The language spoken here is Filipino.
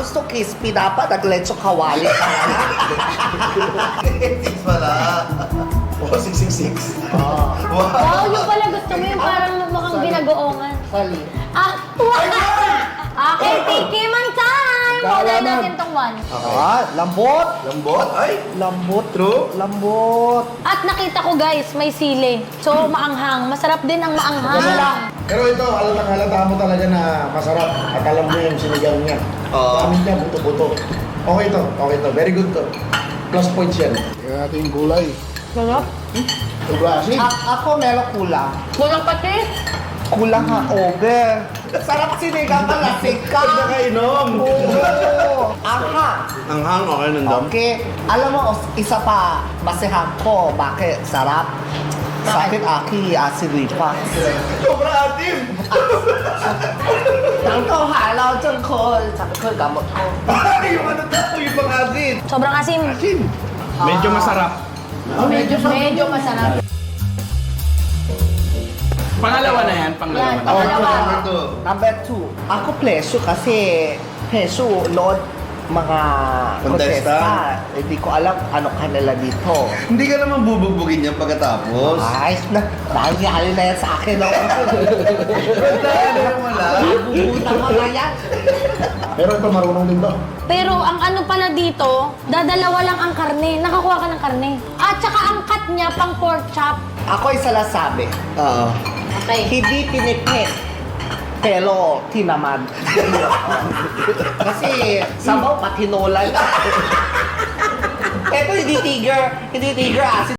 Gusto crispy dapat, nagletso kawali ka na. 6 pala. Oh, 666. Oh, Wow, yung pala gusto mo yung parang mukhang binagoongan. sali. Ah, okay, tikiman time! Order Galaman. natin tong one. Ah, lambot. Lambot? Ay! Lambot. True? Lambot. At nakita ko guys, may sili. So, maanghang. Masarap din ang maanghang. Pero ito, halata mo talaga na masarap at alam mo yung sinigaw niya. Oo. Sa amin niya, buto-buto. Okay to. Very good to. Plus points yan. Yung ating gulay. Sarap. Tublasi. Ako meron kulang. Kulang pati. Kulang ha, over. Sarap sinigang ka, lasing ka. Nakainom! Oo. Aha. Ang hang, okay nandam. Okay. Alam mo, isa pa, masihang ko. Bakit? Sarap. Sakit aki, asilipa. Sobra atim! Nang ko halaw dyan ko. Sabi ko, gamot ko. Ay, yung ano to, yung pang-asin. Sobrang asim. Medyo masarap. Medyo masarap. Pangalawa na yan, pangalawa Yan, na. pangalawa. Number 2. Ako pleso kasi load mga Contestant. protesta. Hindi ko alam ano kanila dito. Hindi ka naman bubugbugin yan pagkatapos. Ay, nangyari na yan sa akin. Wala. Bubutang mo na yan. Pero ito, marunong din to. Pero ang ano pala dito, dadalawa lang ang karne. Nakakuha ka ng karne. At saka ang cut niya pang pork chop. Ako isa lang sabi. Oo. Okay. Hindi tinipid. Pero tinamad. Kasi sabaw patinola lang. Eto hindi tiger acid